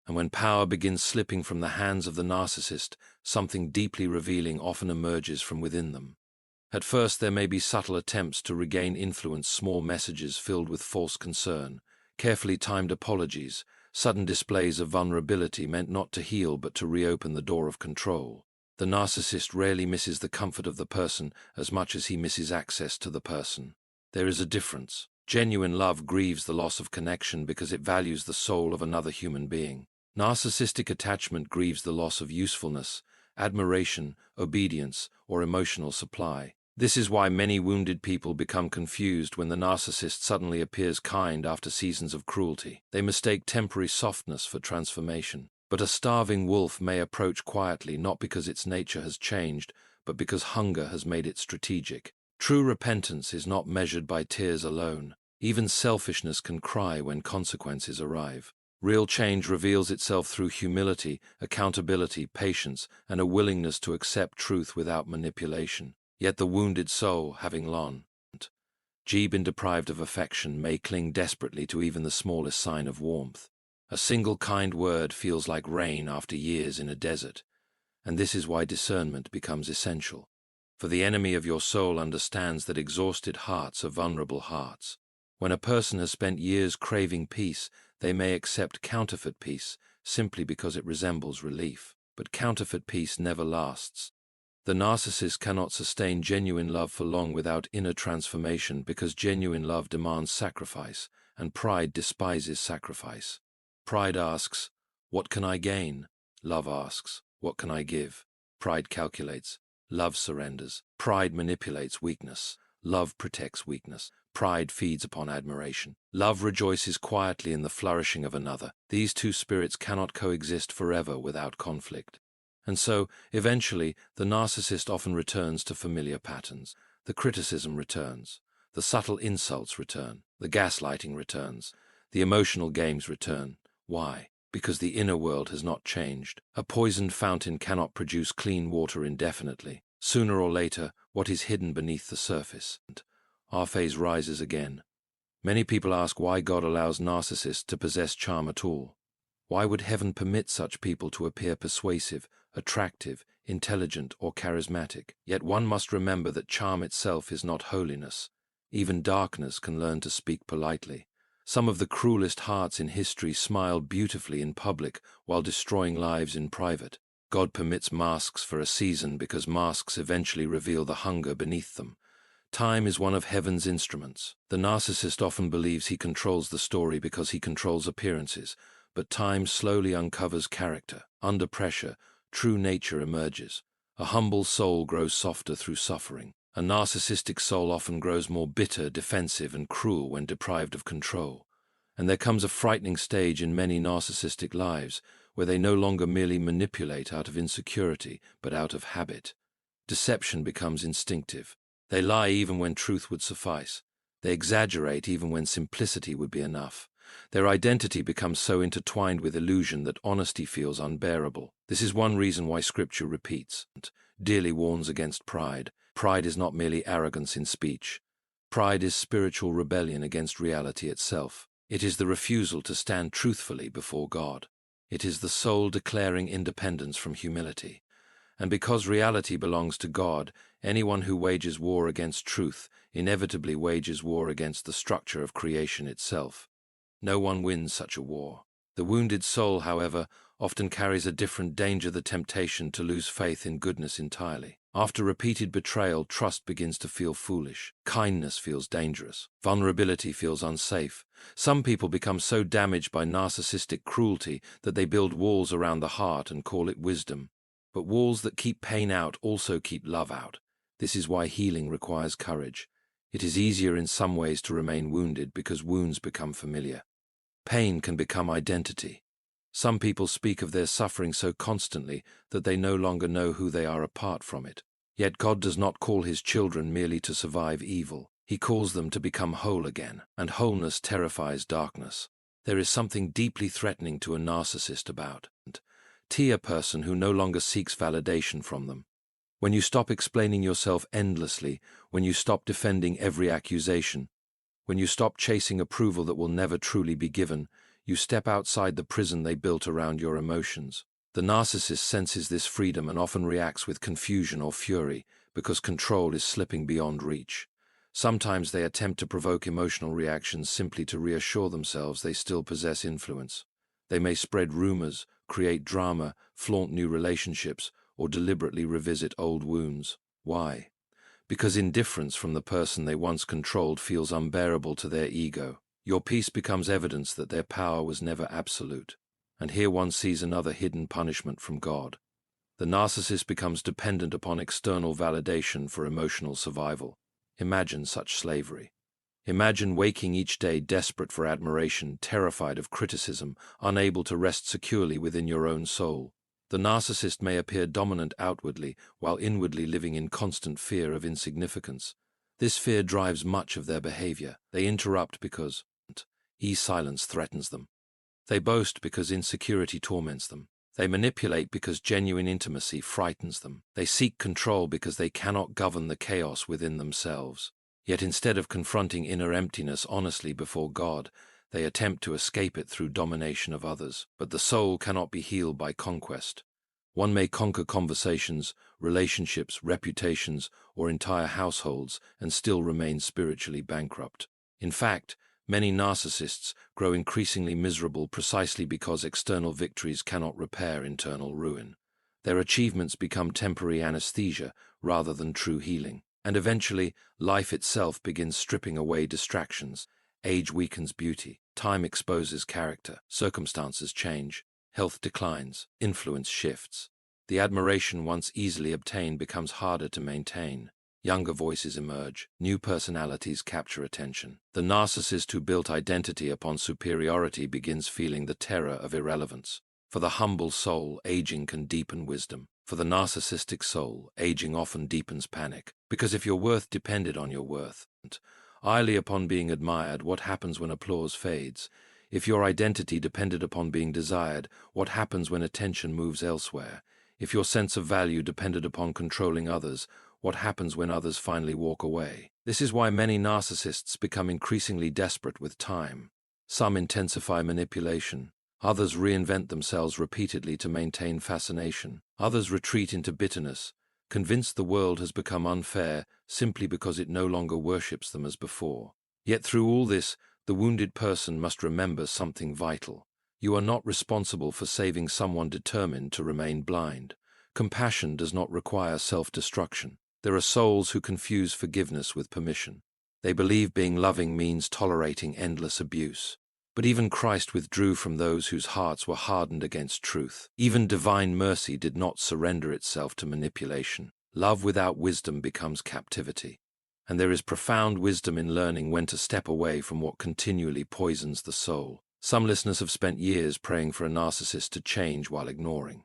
And when power begins slipping from the hands of the narcissist, something deeply revealing often emerges from within them. At first there may be subtle attempts to regain influence, small messages filled with false concern, carefully timed apologies, sudden displays of vulnerability meant not to heal but to reopen the door of control. The narcissist rarely misses the comfort of the person as much as he misses access to the person. There is a difference. Genuine love grieves the loss of connection because it values the soul of another human being. Narcissistic attachment grieves the loss of usefulness, admiration, obedience, or emotional supply. This is why many wounded people become confused when the narcissist suddenly appears kind after seasons of cruelty. They mistake temporary softness for transformation. But a starving wolf may approach quietly not because its nature has changed, but because hunger has made it strategic. True repentance is not measured by tears alone. Even selfishness can cry when consequences arrive. Real change reveals itself through humility, accountability, patience, and a willingness to accept truth without manipulation. Yet the wounded soul, having long been deprived of affection, may cling desperately to even the smallest sign of warmth. A single kind word feels like rain after years in a desert, and this is why discernment becomes essential. For the enemy of your soul understands that exhausted hearts are vulnerable hearts. When a person has spent years craving peace, they may accept counterfeit peace simply because it resembles relief. But counterfeit peace never lasts. The narcissist cannot sustain genuine love for long without inner transformation because genuine love demands sacrifice, and pride despises sacrifice. Pride asks, "What can I gain?" Love asks, "What can I give?" Pride calculates. Love surrenders. Pride manipulates weakness. Love protects weakness. Pride feeds upon admiration. Love rejoices quietly in the flourishing of another. These two spirits cannot coexist forever without conflict. And so, eventually, the narcissist often returns to familiar patterns. The criticism returns. The subtle insults return. The gaslighting returns. The emotional games return. Why? Because the inner world has not changed. A poisoned fountain cannot produce clean water indefinitely. Sooner or later, what is hidden beneath the surface? Our phase rises again. Many people ask why God allows narcissists to possess charm at all. Why would heaven permit such people to appear persuasive, attractive, intelligent, or charismatic? Yet one must remember that charm itself is not holiness. Even darkness can learn to speak politely. Some of the cruelest hearts in history smiled beautifully in public while destroying lives in private. God permits masks for a season because masks eventually reveal the hunger beneath them. Time is one of heaven's instruments. The narcissist often believes he controls the story because he controls appearances, but time slowly uncovers character. Under pressure, true nature emerges. A humble soul grows softer through suffering. A narcissistic soul often grows more bitter, defensive, and cruel when deprived of control. And there comes a frightening stage in many narcissistic lives where they no longer merely manipulate out of insecurity, but out of habit. Deception becomes instinctive. They lie even when truth would suffice. They exaggerate even when simplicity would be enough. Their identity becomes so intertwined with illusion that honesty feels unbearable. This is one reason why Scripture repeats and dearly warns against pride. Pride is not merely arrogance in speech. Pride is spiritual rebellion against reality itself. It is the refusal to stand truthfully before God. It is the soul declaring independence from humility. And because reality belongs to God, anyone who wages war against truth inevitably wages war against the structure of creation itself. No one wins such a war. The wounded soul, however, often carries a different danger: the temptation to lose faith in goodness entirely. After repeated betrayal, trust begins to feel foolish. Kindness feels dangerous. Vulnerability feels unsafe. Some people become so damaged by narcissistic cruelty that they build walls around the heart and call it wisdom. But walls that keep pain out also keep love out. This is why healing requires courage. It is easier in some ways to remain wounded because wounds become familiar. Pain can become identity. Some people speak of their suffering so constantly that they no longer know who they are apart from it. Yet God does not call his children merely to survive evil. He calls them to become whole again, and wholeness terrifies darkness. There is something deeply threatening to a narcissist about a person who no longer seeks validation from them. When you stop explaining yourself endlessly, when you stop defending every accusation, when you stop chasing approval that will never truly be given, You step outside the prison they built around your emotions. The narcissist senses this freedom and often reacts with confusion or fury because control is slipping beyond reach. Sometimes they attempt to provoke emotional reactions simply to reassure themselves they still possess influence. They may spread rumors, create drama, flaunt new relationships, or deliberately revisit old wounds. Why? Because indifference from the person they once controlled feels unbearable to their ego. Your peace becomes evidence that their power was never absolute. And here one sees another hidden punishment from God. The narcissist becomes dependent upon external validation for emotional survival. Imagine such slavery. Imagine waking each day desperate for admiration, terrified of criticism, unable to rest securely within your own soul. The narcissist may appear dominant outwardly, while inwardly living in constant fear of insignificance. This fear drives much of their behavior. They interrupt because silence threatens them. They boast because insecurity torments them. They manipulate because genuine intimacy frightens them. They seek control because they cannot govern the chaos within themselves. Yet instead of confronting inner emptiness honestly before God, they attempt to escape it through domination of others. But the soul cannot be healed by conquest. One may conquer conversations, relationships, reputations, or entire households and still remain spiritually bankrupt. In fact, many narcissists grow increasingly miserable precisely because external victories cannot repair internal ruin. Their achievements become temporary anesthesia rather than true healing. And eventually, life itself begins stripping away distractions. Age weakens beauty, time exposes character, circumstances change, health declines, influence shifts. The admiration once easily obtained becomes harder to maintain. Younger voices emerge, new personalities capture attention. The narcissist who built identity upon superiority begins feeling the terror of irrelevance. For the humble soul, aging can deepen wisdom. For the narcissistic soul, aging often deepens panic. Because if your worth depended on your worth, idly upon being admired, what happens when applause fades? If your identity depended upon being desired, what happens when attention moves elsewhere? If your sense of value depended upon controlling others, what happens when others finally walk away? This is why many narcissists become increasingly desperate with time. Some intensify manipulation. Others reinvent themselves repeatedly to maintain fascination. Others retreat into bitterness, convinced the world has become unfair simply because it no longer worships them as before. Yet through all this, the wounded person must remember something vital. You are not responsible for saving someone determined to remain blind. Compassion does not require self-destruction. There are souls who confuse forgiveness with permission. They believe being loving means tolerating endless abuse. But even Christ withdrew from those whose hearts were hardened against truth. Even divine mercy did not surrender itself to manipulation. Love without wisdom becomes captivity. And there is profound wisdom in learning when to step away from what continually poisons the soul. Some listeners have spent years praying for a narcissist to change while ignoring.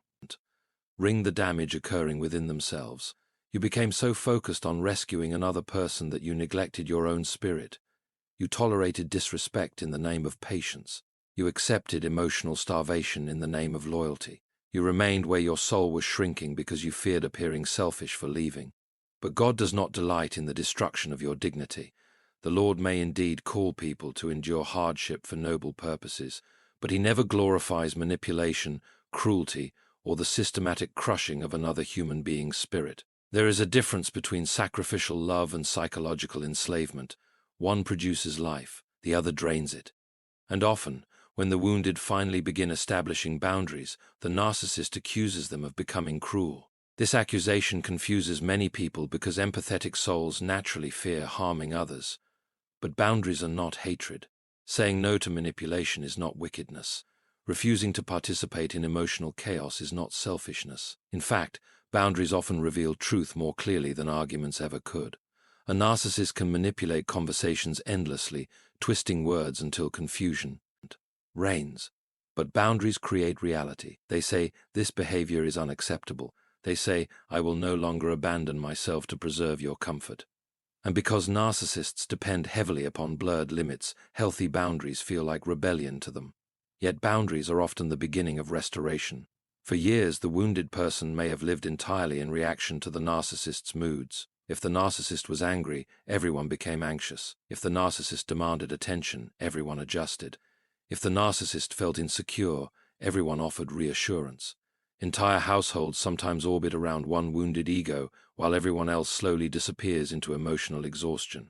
Ring the damage occurring within themselves. You became so focused on rescuing another person that you neglected your own spirit. You tolerated disrespect in the name of patience. You accepted emotional starvation in the name of loyalty. You remained where your soul was shrinking because you feared appearing selfish for leaving. But God does not delight in the destruction of your dignity. The Lord may indeed call people to endure hardship for noble purposes, but He never glorifies manipulation, cruelty, or the systematic crushing of another human being's spirit. There is a difference between sacrificial love and psychological enslavement. One produces life, the other drains it. And often, when the wounded finally begin establishing boundaries, the narcissist accuses them of becoming cruel. This accusation confuses many people because empathetic souls naturally fear harming others. But boundaries are not hatred. Saying no to manipulation is not wickedness. Refusing to participate in emotional chaos is not selfishness. In fact, boundaries often reveal truth more clearly than arguments ever could. A narcissist can manipulate conversations endlessly, twisting words until confusion reigns. But boundaries create reality. They say, this behavior is unacceptable. They say, I will no longer abandon myself to preserve your comfort. And because narcissists depend heavily upon blurred limits, healthy boundaries feel like rebellion to them. Yet boundaries are often the beginning of restoration. For years, the wounded person may have lived entirely in reaction to the narcissist's moods. If the narcissist was angry, everyone became anxious. If the narcissist demanded attention, everyone adjusted. If the narcissist felt insecure, everyone offered reassurance. Entire households sometimes orbit around one wounded ego, while everyone else slowly disappears into emotional exhaustion.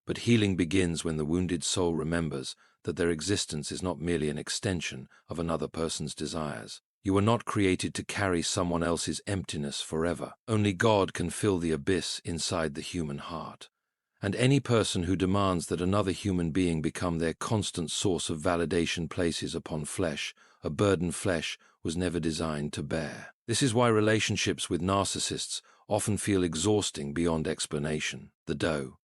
But healing begins when the wounded soul remembers that their existence is not merely an extension of another person's desires. You were not created to carry someone else's emptiness forever. Only God can fill the abyss inside the human heart. And any person who demands that another human being become their constant source of validation places upon flesh a burden flesh was never designed to bear. This is why relationships with narcissists often feel exhausting beyond explanation. The dough.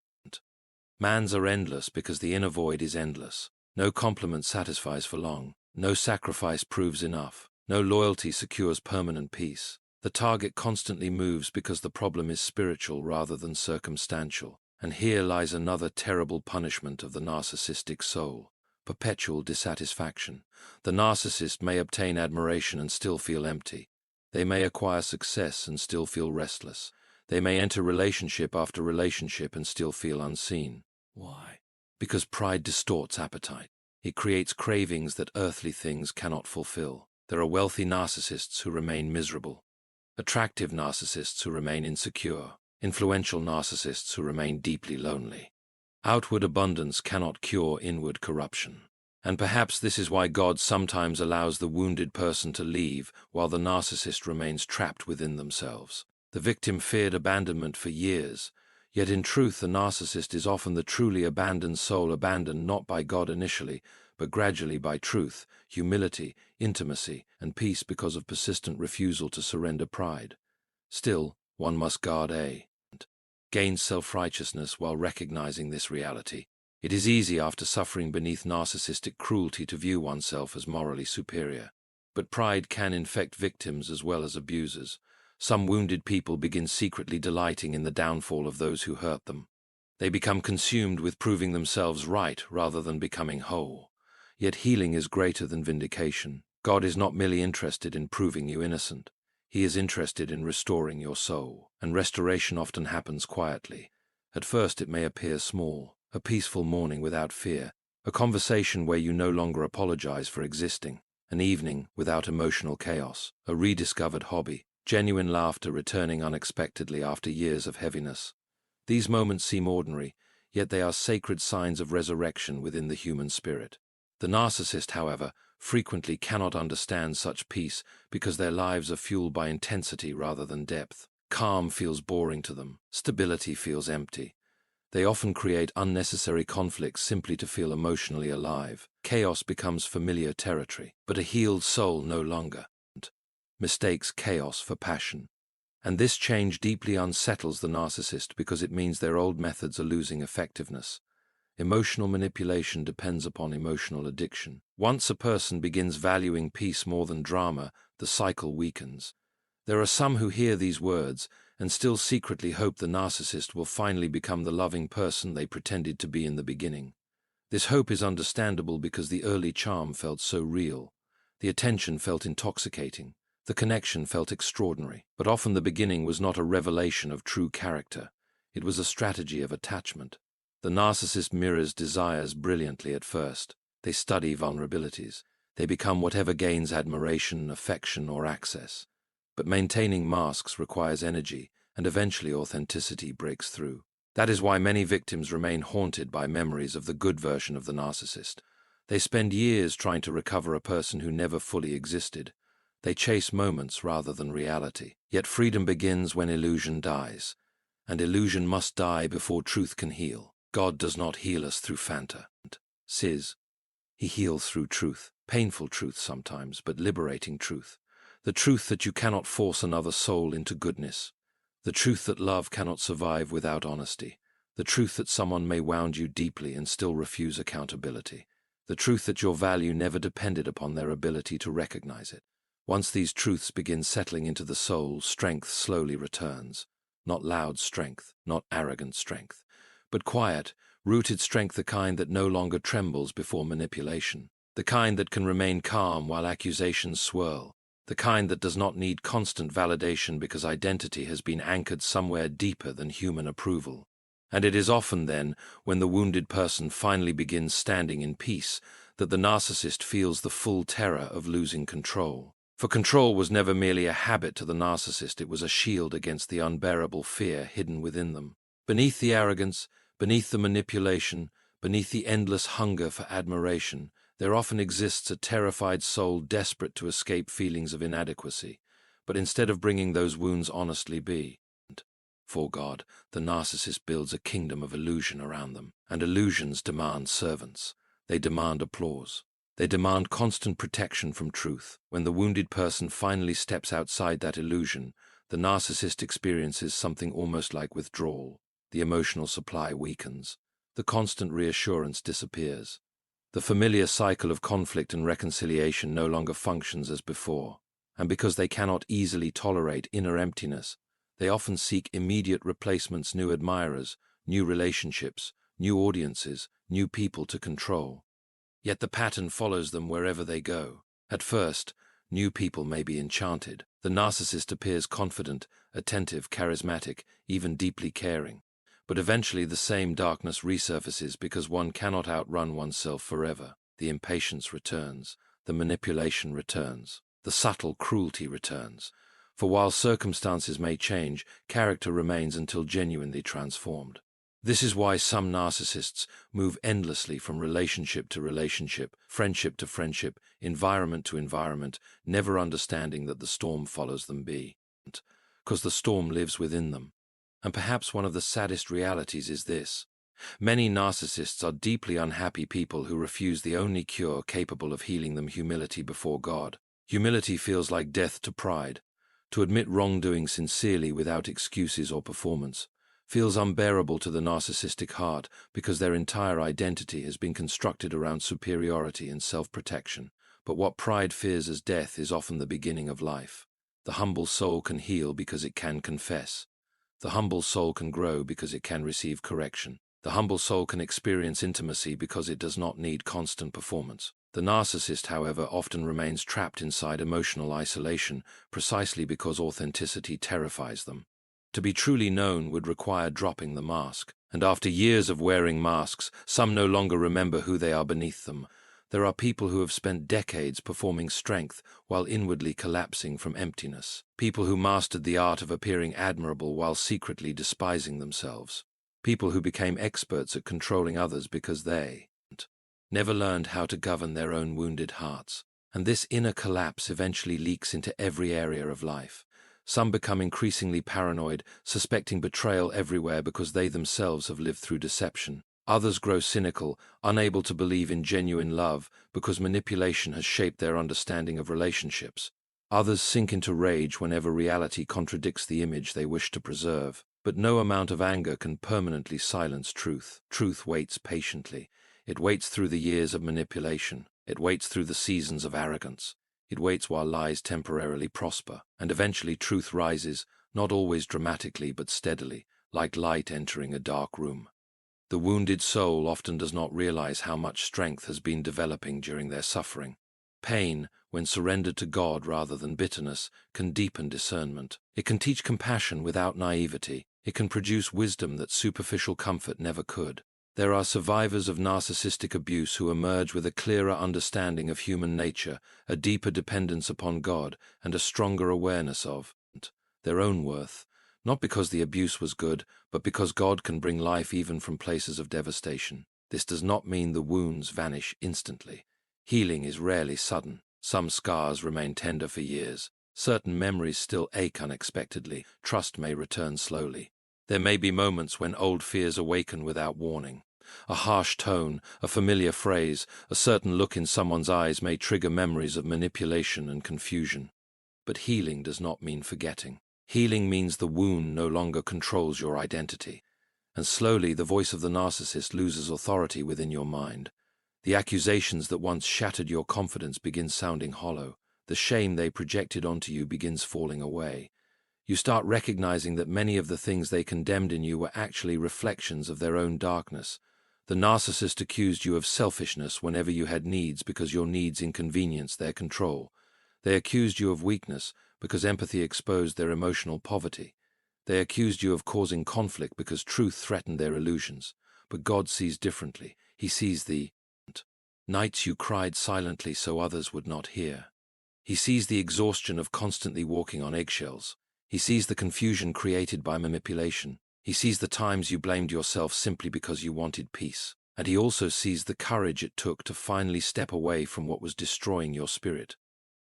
Mans are endless because the inner void is endless. No compliment satisfies for long. No sacrifice proves enough. No loyalty secures permanent peace. The target constantly moves because the problem is spiritual rather than circumstantial. And here lies another terrible punishment of the narcissistic soul: perpetual dissatisfaction. The narcissist may obtain admiration and still feel empty. They may acquire success and still feel restless. They may enter relationship after relationship and still feel unseen. Why? Because pride distorts appetite. It creates cravings that earthly things cannot fulfill. There are wealthy narcissists who remain miserable, attractive narcissists who remain insecure, influential narcissists who remain deeply lonely. Outward abundance cannot cure inward corruption. And perhaps this is why God sometimes allows the wounded person to leave while the narcissist remains trapped within themselves. The victim feared abandonment for years, yet in truth the narcissist is often the truly abandoned soul, abandoned not by God initially, but gradually by truth, humility, intimacy, and peace because of persistent refusal to surrender pride. Still, one must guard gain self-righteousness while recognizing this reality. It is easy after suffering beneath narcissistic cruelty to view oneself as morally superior. But pride can infect victims as well as abusers. Some wounded people begin secretly delighting in the downfall of those who hurt them. They become consumed with proving themselves right rather than becoming whole. Yet healing is greater than vindication. God is not merely interested in proving you innocent. He is interested in restoring your soul, and restoration often happens quietly. At first it may appear small, a peaceful morning without fear, a conversation where you no longer apologize for existing, an evening without emotional chaos, a rediscovered hobby, genuine laughter returning unexpectedly after years of heaviness. These moments seem ordinary, yet they are sacred signs of resurrection within the human spirit. The narcissist, however, frequently cannot understand such peace because their lives are fueled by intensity rather than depth. Calm feels boring to them. Stability feels empty. They often create unnecessary conflicts simply to feel emotionally alive. Chaos becomes familiar territory, but a healed soul no longer mistakes chaos for passion. And this change deeply unsettles the narcissist because it means their old methods are losing effectiveness. Emotional manipulation depends upon emotional addiction. Once a person begins valuing peace more than drama, the cycle weakens. There are some who hear these words and still secretly hope the narcissist will finally become the loving person they pretended to be in the beginning. This hope is understandable because the early charm felt so real. The attention felt intoxicating. The connection felt extraordinary. But often the beginning was not a revelation of true character. It was a strategy of attachment. The narcissist mirrors desires brilliantly at first. They study vulnerabilities. They become whatever gains admiration, affection, or access. But maintaining masks requires energy, and eventually authenticity breaks through. That is why many victims remain haunted by memories of the good version of the narcissist. They spend years trying to recover a person who never fully existed. They chase moments rather than reality. Yet freedom begins when illusion dies. And illusion must die before truth can heal. God does not heal us through fantasies. He heals through truth. Painful truth sometimes, but liberating truth. The truth that you cannot force another soul into goodness. The truth that love cannot survive without honesty. The truth that someone may wound you deeply and still refuse accountability. The truth that your value never depended upon their ability to recognize it. Once these truths begin settling into the soul, strength slowly returns. Not loud strength, not arrogant strength, but quiet, rooted strength, the kind that no longer trembles before manipulation. The kind that can remain calm while accusations swirl. The kind that does not need constant validation because identity has been anchored somewhere deeper than human approval. And it is often then, when the wounded person finally begins standing in peace, that the narcissist feels the full terror of losing control. For control was never merely a habit to the narcissist, it was a shield against the unbearable fear hidden within them. Beneath the arrogance, beneath the manipulation, beneath the endless hunger for admiration, there often exists a terrified soul desperate to escape feelings of inadequacy. But instead of bringing those wounds honestly for God, the narcissist builds a kingdom of illusion around them, and illusions demand servants. They demand applause. They demand constant protection from truth. When the wounded person finally steps outside that illusion, the narcissist experiences something almost like withdrawal. The emotional supply weakens. The constant reassurance disappears. The familiar cycle of conflict and reconciliation no longer functions as before. And because they cannot easily tolerate inner emptiness, they often seek immediate replacements, new admirers, new relationships, new audiences, new people to control. Yet the pattern follows them wherever they go. At first, new people may be enchanted. The narcissist appears confident, attentive, charismatic, even deeply caring. But eventually the same darkness resurfaces because one cannot outrun oneself forever. The impatience returns, the manipulation returns, the subtle cruelty returns. For while circumstances may change, character remains until genuinely transformed. This is why some narcissists move endlessly from relationship to relationship, friendship to friendship, environment to environment, never understanding that the storm follows them because the storm lives within them. And perhaps one of the saddest realities is this. Many narcissists are deeply unhappy people who refuse the only cure capable of healing them: humility before God. Humility feels like death to pride. To admit wrongdoing sincerely without excuses or performance feels unbearable to the narcissistic heart because their entire identity has been constructed around superiority and self-protection. But what pride fears as death is often the beginning of life. The humble soul can heal because it can confess. The humble soul can grow because it can receive correction. The humble soul can experience intimacy because it does not need constant performance. The narcissist, however, often remains trapped inside emotional isolation precisely because authenticity terrifies them. To be truly known would require dropping the mask, and after years of wearing masks, some no longer remember who they are beneath them. There are people who have spent decades performing strength while inwardly collapsing from emptiness. People who mastered the art of appearing admirable while secretly despising themselves. People who became experts at controlling others because they never learned how to govern their own wounded hearts. And this inner collapse eventually leaks into every area of life. Some become increasingly paranoid, suspecting betrayal everywhere because they themselves have lived through deception. Others grow cynical, unable to believe in genuine love because manipulation has shaped their understanding of relationships. Others sink into rage whenever reality contradicts the image they wish to preserve. But no amount of anger can permanently silence truth. Truth waits patiently. It waits through the years of manipulation. It waits through the seasons of arrogance. It waits while lies temporarily prosper, and eventually truth rises, not always dramatically but steadily, like light entering a dark room. The wounded soul often does not realize how much strength has been developing during their suffering. Pain, when surrendered to God rather than bitterness, can deepen discernment. It can teach compassion without naivety. It can produce wisdom that superficial comfort never could. There are survivors of narcissistic abuse who emerge with a clearer understanding of human nature, a deeper dependence upon God, and a stronger awareness of their own worth, not because the abuse was good, but because God can bring life even from places of devastation. This does not mean the wounds vanish instantly. Healing is rarely sudden. Some scars remain tender for years. Certain memories still ache unexpectedly. Trust may return slowly. There may be moments when old fears awaken without warning. A harsh tone, a familiar phrase, a certain look in someone's eyes may trigger memories of manipulation and confusion. But healing does not mean forgetting. Healing means the wound no longer controls your identity. And slowly the voice of the narcissist loses authority within your mind. The accusations that once shattered your confidence begin sounding hollow. The shame they projected onto you begins falling away. You start recognizing that many of the things they condemned in you were actually reflections of their own darkness. The narcissist accused you of selfishness whenever you had needs because your needs inconvenienced their control. They accused you of weakness because empathy exposed their emotional poverty. They accused you of causing conflict because truth threatened their illusions. But God sees differently. He sees the Nights you cried silently so others would not hear. He sees the exhaustion of constantly walking on eggshells. He sees the confusion created by manipulation. He sees the times you blamed yourself simply because you wanted peace. And he also sees the courage it took to finally step away from what was destroying your spirit.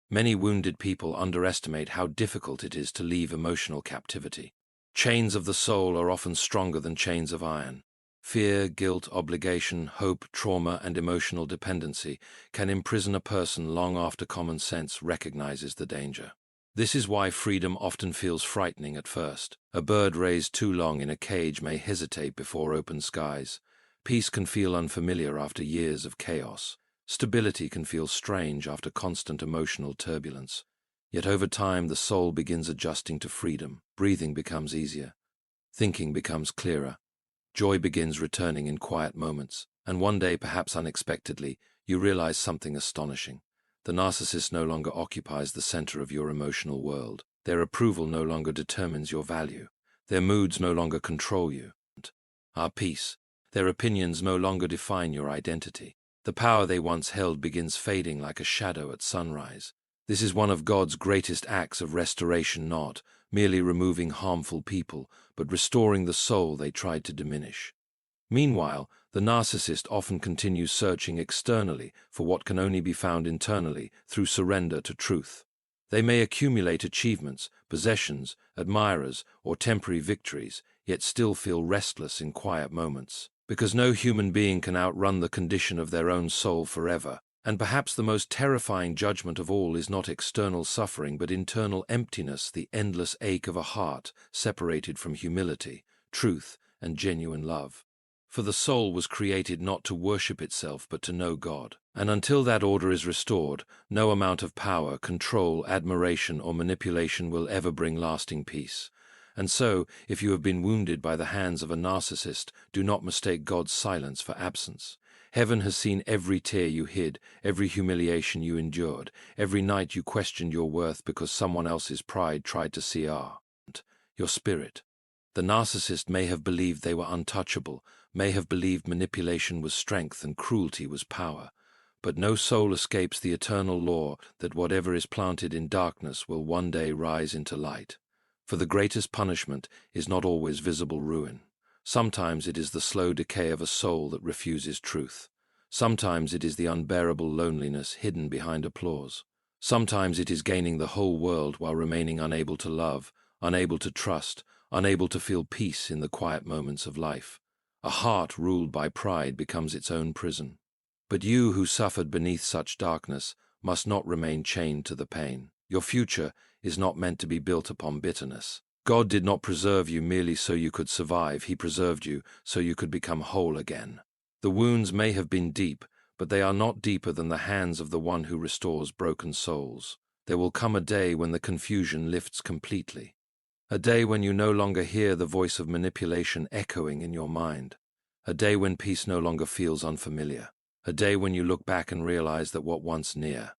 Many wounded people underestimate how difficult it is to leave emotional captivity. Chains of the soul are often stronger than chains of iron. Fear, guilt, obligation, hope, trauma, and emotional dependency can imprison a person long after common sense recognizes the danger. This is why freedom often feels frightening at first. A bird raised too long in a cage may hesitate before open skies. Peace can feel unfamiliar after years of chaos. Stability can feel strange after constant emotional turbulence. Yet over time, the soul begins adjusting to freedom. Breathing becomes easier. Thinking becomes clearer. Joy begins returning in quiet moments. And one day, perhaps unexpectedly, you realize something astonishing. The narcissist no longer occupies the center of your emotional world. Their approval no longer determines your value. Their moods no longer control you. Our peace. Their opinions no longer define your identity. The power they once held begins fading like a shadow at sunrise. This is one of God's greatest acts of restoration, not merely removing harmful people, but restoring the soul they tried to diminish. Meanwhile, the narcissist often continues searching externally for what can only be found internally through surrender to truth. They may accumulate achievements, possessions, admirers, or temporary victories, yet still feel restless in quiet moments. Because no human being can outrun the condition of their own soul forever. And perhaps the most terrifying judgment of all is not external suffering but internal emptiness, the endless ache of a heart separated from humility, truth, and genuine love. For the soul was created not to worship itself but to know God. And until that order is restored, no amount of power, control, admiration, or manipulation will ever bring lasting peace. And so, if you have been wounded by the hands of a narcissist, do not mistake God's silence for absence. Heaven has seen every tear you hid, every humiliation you endured, every night you questioned your worth because someone else's pride tried to see your spirit. The narcissist may have believed they were untouchable, may have believed manipulation was strength and cruelty was power. But no soul escapes the eternal law that whatever is planted in darkness will one day rise into light. For the greatest punishment is not always visible ruin. Sometimes it is the slow decay of a soul that refuses truth. Sometimes it is the unbearable loneliness hidden behind applause. Sometimes it is gaining the whole world while remaining unable to love, unable to trust, unable to feel peace in the quiet moments of life. A heart ruled by pride becomes its own prison. But you who suffered beneath such darkness must not remain chained to the pain. Your future is not meant to be built upon bitterness. God did not preserve you merely so you could survive. He preserved you so you could become whole again. The wounds may have been deep, but they are not deeper than the hands of the one who restores broken souls. There will come a day when the confusion lifts completely. A day when you no longer hear the voice of manipulation echoing in your mind. A day when peace no longer feels unfamiliar. A day when you look back and realize that what once near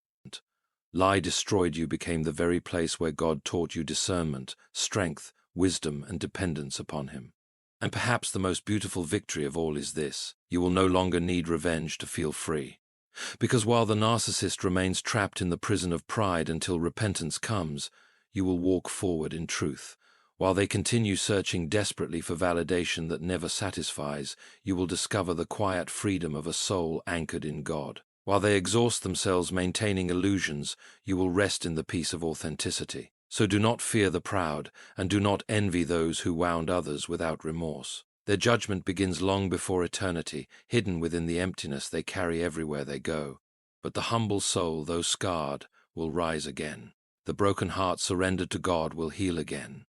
lie destroyed you became the very place where God taught you discernment, strength, wisdom, and dependence upon Him. And perhaps the most beautiful victory of all is this: you will no longer need revenge to feel free. Because while the narcissist remains trapped in the prison of pride until repentance comes, you will walk forward in truth. While they continue searching desperately for validation that never satisfies, you will discover the quiet freedom of a soul anchored in God. While they exhaust themselves maintaining illusions, you will rest in the peace of authenticity. So do not fear the proud, and do not envy those who wound others without remorse. Their judgment begins long before eternity, hidden within the emptiness they carry everywhere they go. But the humble soul, though scarred, will rise again. The broken heart surrendered to God will heal again.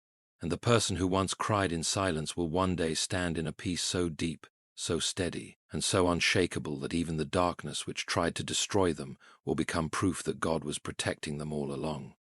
And the person who once cried in silence will one day stand in a peace so deep, so steady, and so unshakable that even the darkness which tried to destroy them will become proof that God was protecting them all along.